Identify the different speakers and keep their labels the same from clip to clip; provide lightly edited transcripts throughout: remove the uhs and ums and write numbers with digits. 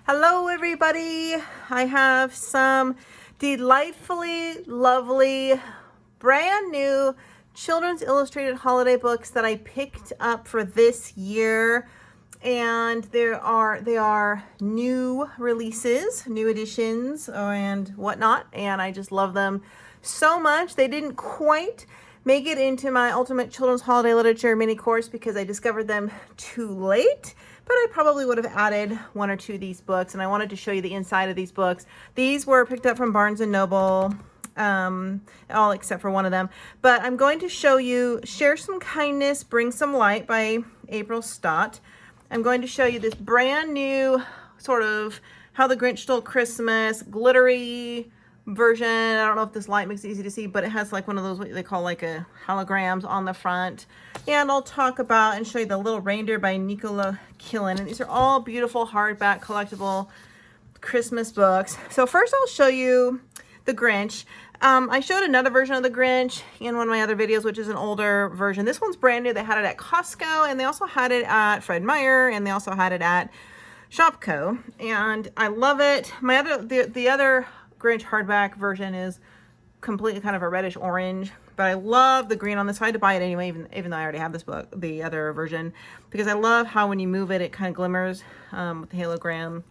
Speaker 1: Hello everybody. I have some delightfully lovely brand new children's illustrated holiday books that I picked up for this year, and they are new releases, new editions and whatnot, and I just love them so much. They didn't quite make it into my Ultimate Children's Holiday Literature mini course because I discovered them too late, but I probably would have added one or two of these books, and I wanted to show you the inside of these books. These were picked up from Barnes & Noble, all except for one of them. But I'm going to show you Share Some Kindness, Bring Some Light by April Stott. I'm going to show you this brand new sort of How the Grinch Stole Christmas, glittery version. I don't know if this light makes it easy to see, but it has like one of those, what they call like a holograms on the front. And I'll talk about and show you the Little Reindeer by Nicola Killen. And these are all beautiful hardback collectible Christmas books. So first I'll show you the Grinch. I showed another version of the Grinch in one of my other videos, which is an older version. This one's brand new. They had it at Costco, and they also had it at Fred Meyer, and they also had it at Shopko, and I love it. The other Grinch hardback version is completely kind of a reddish orange, but I love the green on this. I had to buy it anyway, even though I already have this book, the other version, because I love how when you move it, it kind of glimmers with the hologram.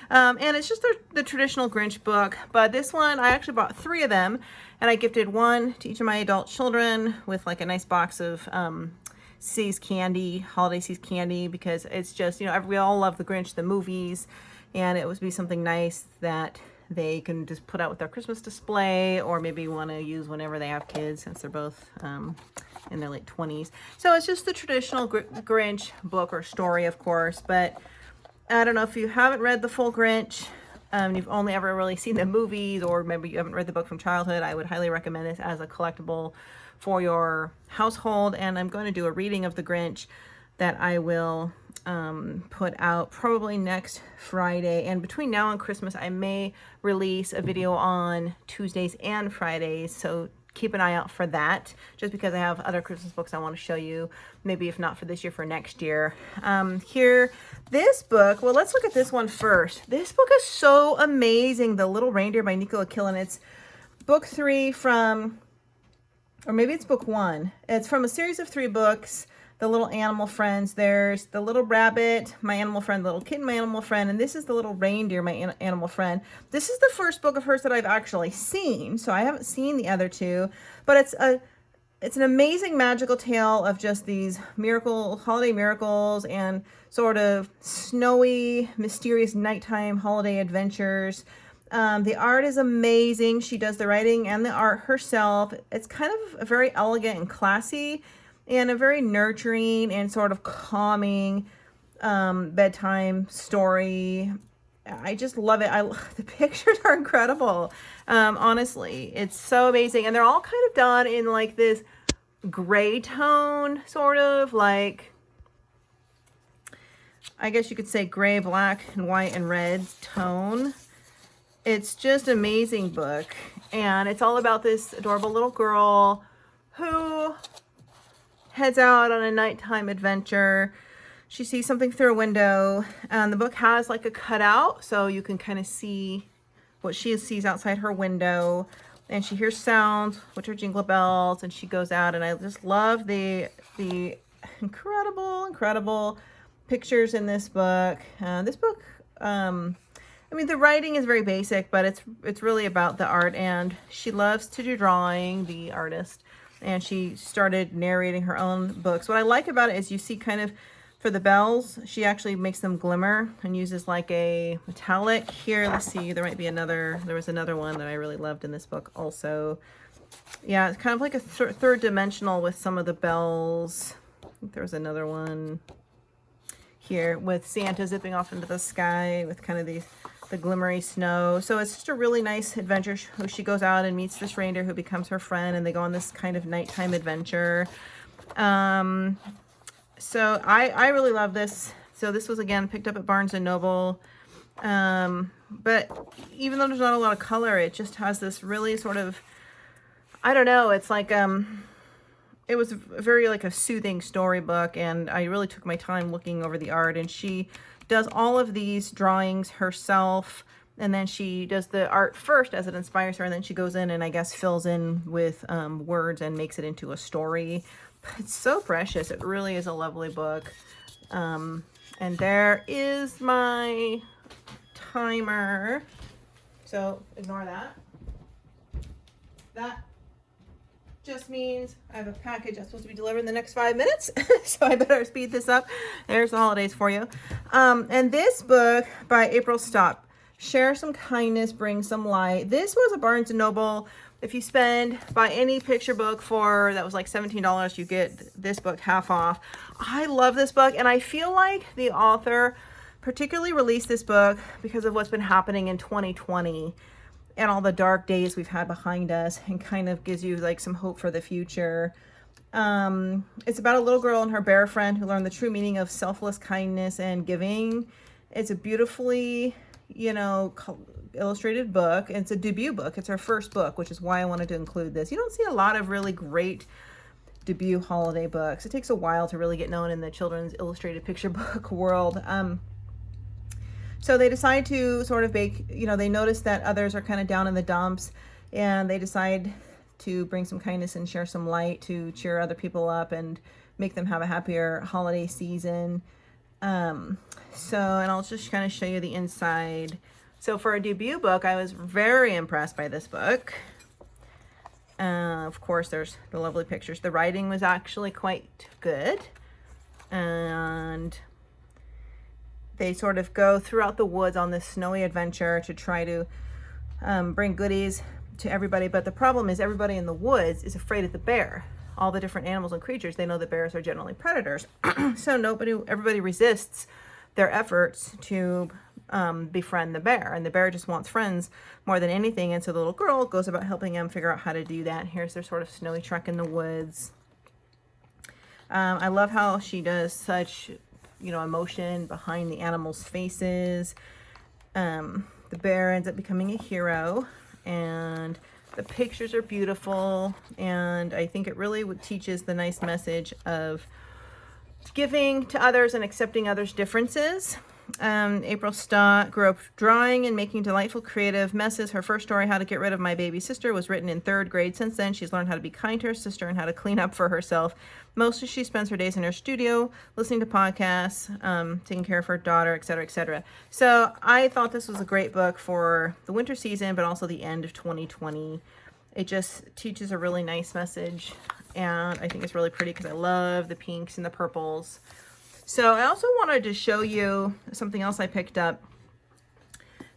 Speaker 1: And it's just the traditional Grinch book, but this one, I actually bought 3 of them, and I gifted one to each of my adult children with like a nice box of See's candy, holiday See's candy, because it's just, you know, we all love the Grinch, the movies, and it would be something nice that they can just put out with their Christmas display, or maybe want to use whenever they have kids, since they're both in their late 20s. So it's just the traditional Grinch book or story, of course, but I don't know if you haven't read the full Grinch, you've only ever really seen the movies, or maybe you haven't read the book from childhood, I would highly recommend this as a collectible for your household. And I'm going to do a reading of the Grinch that I will put out probably next Friday, and between now and Christmas I may release a video on Tuesdays and Fridays, so keep an eye out for that, just because I have other Christmas books I want to show you, maybe if not for this year, for next year. This book, well, let's look at this one first. This book is so amazing, The Little Reindeer by Nicola Killen. It's book 3 from, or maybe it's book 1. It's from a series of 3 books, The Little Animal Friends. There's The Little Rabbit, my animal friend, The Little Kitten, my animal friend, and this is The Little Reindeer, my animal friend. This is the first book of hers that I've actually seen, so I haven't seen the other 2, but it's an amazing magical tale of just these holiday miracles, and sort of snowy, mysterious nighttime holiday adventures. The art is amazing. She does the writing and the art herself. It's kind of very elegant and classy, and a very nurturing and sort of calming bedtime story. I just love it. The pictures are incredible. Honestly, it's so amazing. And they're all kind of done in like this gray tone, sort of like, I guess you could say gray, black, and white, and red tone. It's just an amazing book. And it's all about this adorable little girl who heads out on a nighttime adventure. She sees something through a window, and the book has like a cutout, so you can kind of see what she sees outside her window, and she hears sounds, which are jingle bells, and she goes out. And I just love the incredible pictures in this book. I mean, the writing is very basic, but it's really about the art, and she loves to do drawing, the artist, and she started narrating her own books. What I like about it is you see kind of, for the bells, she actually makes them glimmer and uses like a metallic. Here, let's see, there was another one that I really loved in this book also. Yeah, it's kind of like a third dimensional with some of the bells. I think there was another one here with Santa zipping off into the sky with kind of the glimmery snow. So it's just a really nice adventure. She goes out and meets this reindeer who becomes her friend, and they go on this kind of nighttime adventure. So I really love this. So this was, again, picked up at Barnes & Noble. But even though there's not a lot of color, it just has this really sort of, I don't know, it's like it was very like a soothing storybook, and I really took my time looking over the art. And she does all of these drawings herself, and then she does the art first as it inspires her, and then she goes in and I guess fills in with words and makes it into a story. But it's so precious. It really is a lovely book. And there is my timer. So ignore that. That just means I have a package that's supposed to be delivered in the next 5 minutes. So I better speed this up. There's the holidays for you. And this book by April Stop, Share Some Kindness, Bring Some Light. This was a Barnes & Noble. If you buy any picture book that was like $17, you get this book half off. I love this book, and I feel like the author particularly released this book because of what's been happening in 2020 and all the dark days we've had behind us, and kind of gives you like some hope for the future. It's about a little girl and her bear friend who learn the true meaning of selfless kindness and giving. It's a beautifully, illustrated book. It's a debut book. It's her first book, which is why I wanted to include this. You don't see a lot of really great debut holiday books. It takes a while to really get known in the children's illustrated picture book world. So they decide to sort of they notice that others are kind of down in the dumps, and they decide to bring some kindness and share some light to cheer other people up and make them have a happier holiday season. And I'll just kind of show you the inside. So for a debut book, I was very impressed by this book. Of course, there's the lovely pictures. The writing was actually quite good. And they sort of go throughout the woods on this snowy adventure to try to bring goodies to everybody. But the problem is everybody in the woods is afraid of the bear. All the different animals and creatures, they know that bears are generally predators. So everybody resists their efforts to befriend the bear. And the bear just wants friends more than anything. And so the little girl goes about helping him figure out how to do that. Here's their sort of snowy trek in the woods. I love how she does such emotion behind the animals' faces. The bear ends up becoming a hero, and the pictures are beautiful, and I think it really teaches the nice message of giving to others and accepting others' differences. April Stott grew up drawing and making delightful creative messes. Her first story, How to Get Rid of My Baby Sister, was written in 3rd grade. Since then, she's learned how to be kind to her sister and how to clean up for herself. Mostly she spends her days in her studio, listening to podcasts, taking care of her daughter, etc., etc. So I thought this was a great book for the winter season, but also the end of 2020. It just teaches a really nice message, and I think it's really pretty because I love the pinks and the purples. So I also wanted to show you something else I picked up.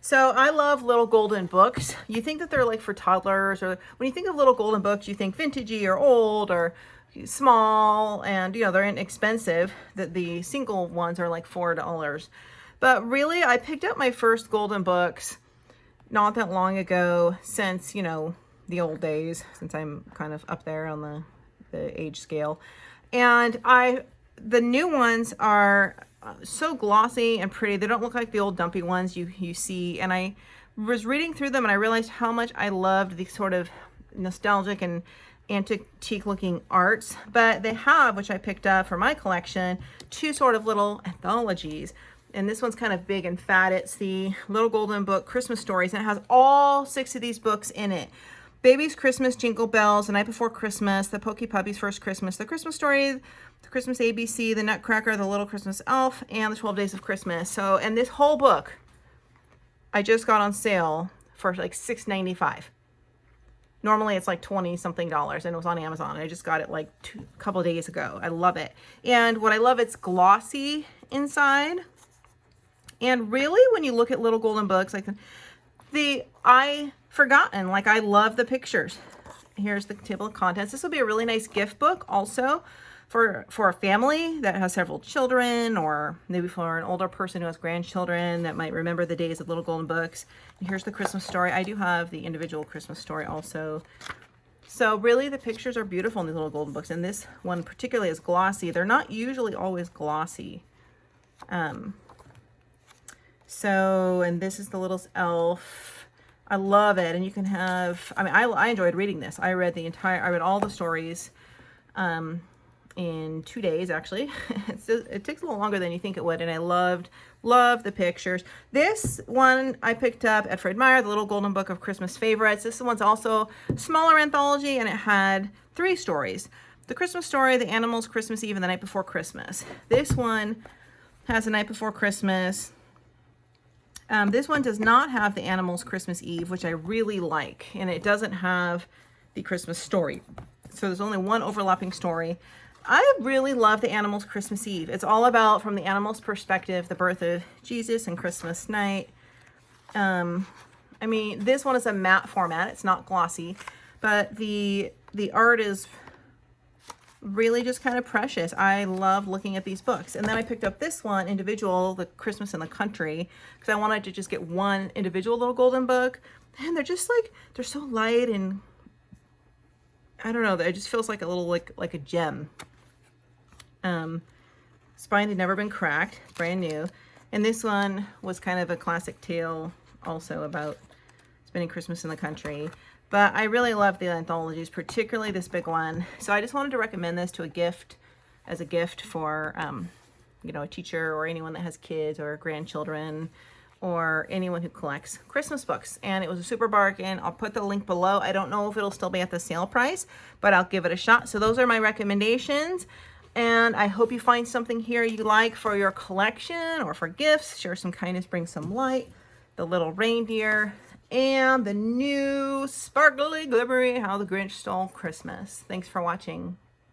Speaker 1: So I love little golden books. You think that they're like for toddlers, or when you think of little golden books, you think vintagey or old or small, and they're inexpensive. The single ones are like $4. But really, I picked up my first golden books not that long ago, since the old days, since I'm kind of up there on the age scale. And the new ones are so glossy and pretty. They don't look like the old dumpy ones you see. And I was reading through them, and I realized how much I loved the sort of nostalgic and antique looking arts. But they have, which I picked up for my collection, 2 sort of little anthologies. And this one's kind of big and fat. It's the Little Golden Book Christmas Stories, and it has all 6 of these books in it. Baby's Christmas, Jingle Bells, The Night Before Christmas, The Pokey Puppy's First Christmas, The Christmas Story, The Christmas ABC, The Nutcracker, The Little Christmas Elf, and The 12 Days of Christmas. So, and this whole book, I just got on sale for like $6.95. Normally it's like $20-something, and it was on Amazon. I just got it like a couple of days ago. I love it. And what I love, it's glossy inside. And really, when you look at little golden books, like I love the pictures. Here's the table of contents. This will be a really nice gift book also for a family that has several children, or maybe for an older person who has grandchildren that might remember the days of little golden books. And here's the Christmas story. I do have the individual Christmas story also. So really, the pictures are beautiful in these little golden books, and this one particularly is glossy. They're not usually always glossy. And this is the little elf. I love it. And you can have, I enjoyed reading this. I read all the stories. in 2 days, actually. It takes a little longer than you think it would, and I loved the pictures. This one I picked up at Fred Meyer, the Little Golden Book of Christmas Favorites. This one's also a smaller anthology, and it had 3 stories. The Christmas Story, The Animals, Christmas Eve, and The Night Before Christmas. This one has The Night Before Christmas. This one does not have The Animals, Christmas Eve, which I really like, and it doesn't have the Christmas Story. So there's only one overlapping story. I really love The Animals, Christmas Eve. It's all about, from the animals' perspective, the birth of Jesus and Christmas night. I mean, this one is a matte format. It's not glossy, but the art is really just kind of precious. I love looking at these books. And then I picked up this one, individual, The Christmas in the Country, because I wanted to just get one individual little golden book. And they're just like, they're so light, and I don't know, it just feels like a little, like a gem. Spine had never been cracked, brand new. And this one was kind of a classic tale also about spending Christmas in the country. But I really love the anthologies, particularly this big one. So I just wanted to recommend this to as a gift for, you know, a teacher or anyone that has kids or grandchildren or anyone who collects Christmas books. And it was a super bargain. I'll put the link below. I don't know if it'll still be at the sale price, but I'll give it a shot. So those are my recommendations. And I hope you find something here you like for your collection or for gifts. Share some kindness, bring some light. The Little Reindeer, and the new sparkly glibbery How the Grinch Stole Christmas. Thanks for watching.